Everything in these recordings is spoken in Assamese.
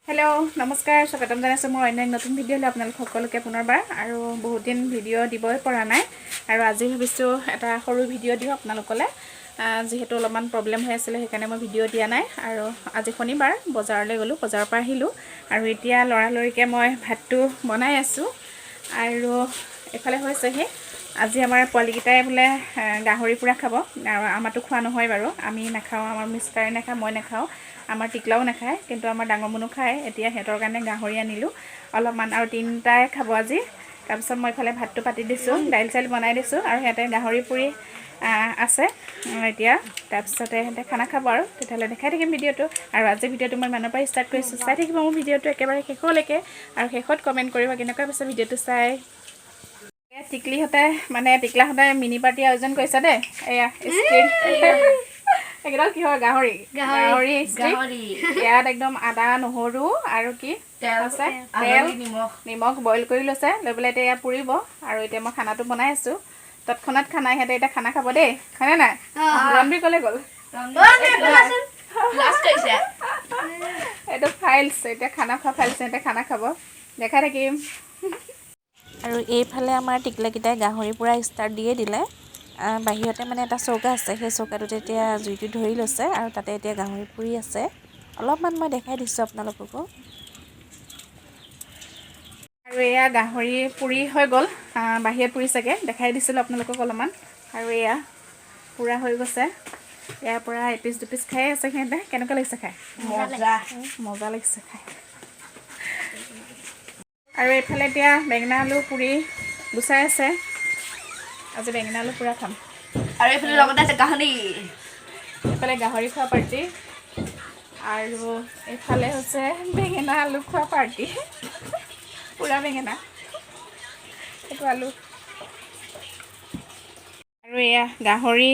হেল্ল' নমস্কাৰ স্বাগতম জনাইছোঁ মোৰ অন্য নতুন ভিডিঅ'লৈ আপোনালোক সকলোকে পুনৰবাৰ আৰু বহুত দিন ভিডিঅ' দিবই পৰা নাই আৰু আজি ভাবিছোঁ এটা সৰু ভিডিঅ' দিওঁ আপোনালোকলৈ যিহেতু অলপমান প্ৰব্লেম হৈ আছিলে সেইকাৰণে মই ভিডিঅ' দিয়া নাই আৰু আজি শনিবাৰ বজাৰলৈ গ'লোঁ বজাৰৰ পৰা আহিলোঁ আৰু এতিয়া লৰালৰিকৈ মই ভাতটো বনাই আছোঁ আৰু এফালে হৈছেহি আজি আমাৰ পোৱালিকেইটাই বোলে গাহৰি পুৰা খাব আৰু আমাৰতো খোৱা নহয় বাৰু আমি নাখাওঁ আমাৰ মিষ্টাৰে নাখায় মই নাখাওঁ আমাৰ টিকলাও নাখায় কিন্তু আমাৰ ডাঙৰ মুনু খায় এতিয়া সিহঁতৰ কাৰণে গাহৰি আনিলোঁ অলপমান আৰু তিনিটাই খাব আজি তাৰপিছত মই ইফালে ভাতটো পাতি দিছোঁ দাইল চাইল বনাই দিছোঁ আৰু সিহঁতে গাহৰি পুৰি আছে এতিয়া তাৰপিছতে সিহঁতে খানা খাব আৰু তেতিয়াহ'লে দেখাই থাকিম ভিডিঅ'টো আৰু আজি ভিডিঅ'টো মই ইমানৰ পৰা ষ্টাৰ্ট কৰিছোঁ চাই থাকিব মোৰ ভিডিঅ'টো একেবাৰে শেষলৈকে আৰু শেষত কমেণ্ট কৰিব কেনেকুৱা পাইছে ভিডিঅ'টো চাই টিকলিহঁতে মানে টিকলাহঁতে মিনি পাৰ্টি আয়োজন কৰিছে দেই এয়া একদম কিহৰ গাহৰি ইয়াত একদম আদা নহৰু আৰু কি আছে তেল নিমখ বইল কৰি লৈছে লৈ পেলাই এতিয়া ইয়াত পুৰিব আৰু এতিয়া মই খানাটো বনাই আছোঁ তৎক্ষণাত খানা সিহঁতে এতিয়া খানা খাব দেই হয়নে নাই ৰনবীৰ ক'লে গ'ল এইটো ফাইলছ এতিয়া খানা খোৱা ফাইলছ সিহঁতে খানা খাব দেখাই থাকিম আৰু এইফালে আমাৰ টিকলাকেইটাই গাহৰি পুৰা ষ্টাৰ্ট দিয়ে দিলে বাহিৰতে মানে এটা চৌকা আছে সেই চৌকাটোতে এতিয়া জুইটো ধৰি লৈছে আৰু তাতে এতিয়া গাহৰি পুৰি আছে অলপমান মই দেখাই দিছোঁ আপোনালোককো আৰু এয়া গাহৰি পুৰি হৈ গ'ল বাহিৰত পুৰিছেগৈ দেখাই দিছিলোঁ আপোনালোকক অলপমান আৰু এয়া পুৰা হৈ গৈছে ইয়াৰ পৰা এপিচ দুপিচ খাই আছে সিহঁতে কেনেকুৱা লাগিছে খাই মজা লাগিছে খাই আৰু এইফালে এতিয়া বেঙেনা আলু পুৰি গুচাই আছে আজি বেঙেনা আলু পুৰা খাম আৰু এইফালে লগতে আছে গাহৰি এইফালে গাহৰি খোৱা পাৰ্টি আৰু এইফালে হৈছে বেঙেনা আলু খোৱা পাৰ্টি পুৰা বেঙেনা সেইটো আলু আৰু এয়া গাহৰি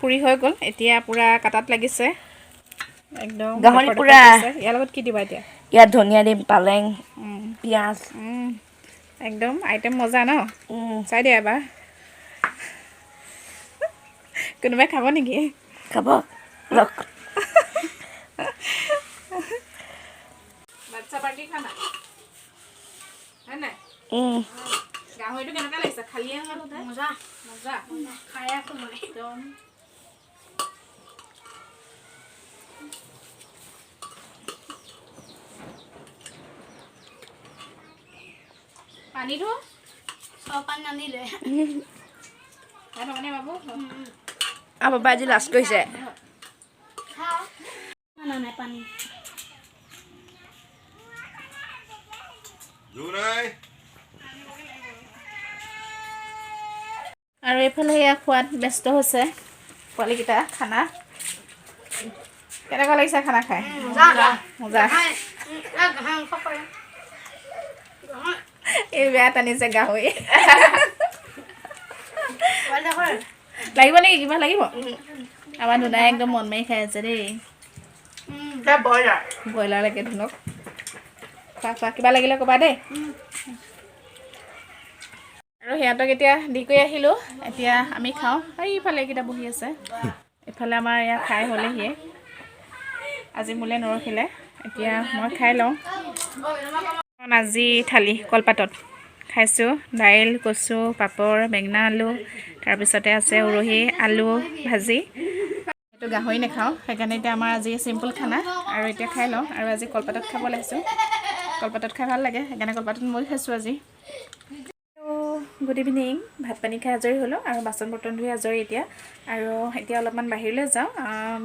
পুৰি হৈ গ'ল এতিয়া পুৰা কাটাত লাগিছে একদম গাহৰি পুৰা ইয়াৰ লগত কি দিবা এতিয়া ইয়াত ধনিয়া দিম পালেং পিঁয়াজ একদম আইটেম মজা ন চাই দিয়া এবাৰ কোনোবাই খাব নেকি খাব লওক বাচ্চা পাৰ্টি খানা হয় নাই গাহৰিটো কেনেকুৱা লাগিছে খালিয়ে মজা মজা খাই আছো মই একদম পানীটো চব পানী নানিলে মানে বাবু বাবা আজি লাষ্ট কৰিছে নাই পানী আৰু এইফালে এয়া খোৱাত ব্যস্ত হৈছে পোৱালিকেইটা খানা কেনেকুৱা লাগিছে খানা খাই মজা এই বেয়া টানিছে গাহৰি লাগিব নেকি কিবা লাগিব আমাৰ দুনাই একদম মন মাৰি খাই আছে দেই ব্ৰইলাৰ লাগে ধুনক খোৱা কিবা লাগিলে ক'বা দেই আৰু সিহঁতক এতিয়া দি কৰি আহিলোঁ এতিয়া আমি খাওঁ এইফালে এইকেইটা বহি আছে এইফালে আমাৰ এয়া খাই হ'লেহিয়ে আজি মোলৈ নৰখিলে এতিয়া মই খাই লওঁ আজি থালি কলপাতত খাইছোঁ দাইল কচু পাপৰ বেঙেনা আলু তাৰপিছতে আছে উৰহি আলু ভাজি এইটো গাহৰি নাখাওঁ সেইকাৰণে এতিয়া আমাৰ আজি চিম্পুল খানা আৰু এতিয়া খাই লওঁ আৰু আজি কলপাতত খাব লাগিছোঁ কলপাতত খাই ভাল লাগে সেইকাৰণে কলপাতত মই খাইছোঁ আজি গুড ইভিনিং ভাত পানী খাই আজৰি হ'লোঁ আৰু বাচন বৰ্তন ধুই আজৰি এতিয়া আৰু এতিয়া অলপমান বাহিৰলৈ যাওঁ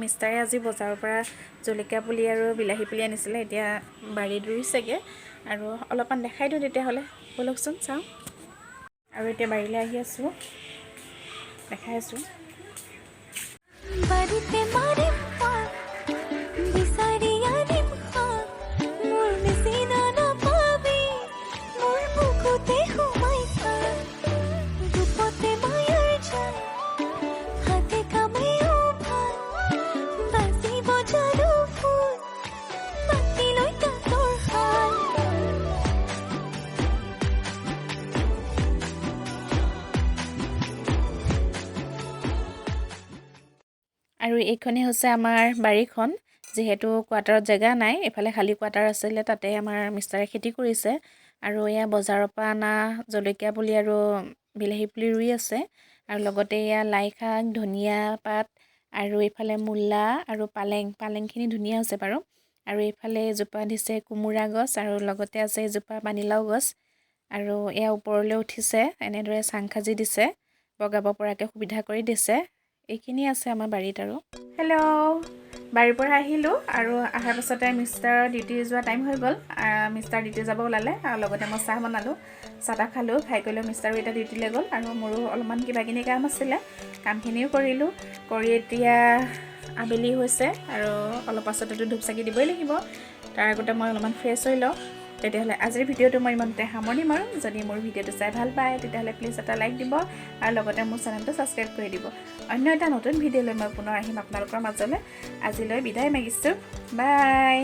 মিষ্টাৰে আজি বজাৰৰ পৰা জলকীয়া পুলি আৰু বিলাহী পুলি আনিছিলে এতিয়া বাৰীত ৰুইছেগৈ আৰু অলপমান দেখাই দিওঁ তেতিয়াহ'লে ব'লকচোন চাওঁ আৰু এতিয়া বাৰীলৈ আহি আছোঁ দেখাই আছোঁ আৰু এইখনেই হৈছে আমাৰ বাৰীখন যিহেতু কোৱাৰ্টাৰত জেগা নাই এফালে খালী কোৱাৰ্টাৰ আছিলে তাতে আমাৰ মিষ্টাৰে খেতি কৰিছে আৰু এয়া বজাৰৰ পৰা অনা জলকীয়া পুলি আৰু বিলাহী পুলি ৰুই আছে আৰু লগতে এয়া লাই শাক ধনিয়া পাত আৰু এইফালে মূলা আৰু পালেংখিনি ধুনীয়া হৈছে বাৰু আৰু এইফালে এজোপা দিছে কোমোৰা গছ আৰু লগতে আছে এজোপা পানীলাও গছ আৰু এয়া ওপৰলৈ উঠিছে এনেদৰে চাং খাজি দিছে বগাব পৰাকৈ সুবিধা কৰি দিছে এইখিনি আছে আমাৰ বাৰীত আৰু হেল্ল' বাৰীৰ পৰা আহিলোঁ আৰু অহাৰ পাছতে মিষ্টাৰ ডিউটি যোৱা টাইম হৈ গ'ল মিষ্টাৰ ডিউটি যাব ওলালে আৰু লগতে মই চাহ বনালোঁ চাহ খালোঁ খাই কৰিলোঁ মিষ্টাৰো এতিয়া ডিউটিলৈ গ'ল আৰু মোৰো অলপমান কিবাকিনি কাম আছিলে কামখিনিও কৰিলোঁ কৰি এতিয়া আবেলি হৈছে আৰু অলপ পাছতেতো ধূপ চাকি দিবই লাগিব তাৰ আগতে মই অলপমান ফ্ৰেছ হৈ লওঁ তেতিয়াহ'লে আজিৰ ভিডিঅ'টো মই ইমানতে সামৰণি মাৰোঁ যদি মোৰ ভিডিঅ'টো চাই ভাল পায় তেতিয়াহ'লে প্লিজ এটা লাইক দিব আৰু লগতে মোৰ চেনেলটো ছাবস্ক্ৰাইব কৰি দিব অন্য এটা নতুন ভিডিঅ'লৈ মই পুনৰ আহিম আপোনালোকৰ মাজলৈ আজিলৈ বিদায় মাগিছোঁ বাই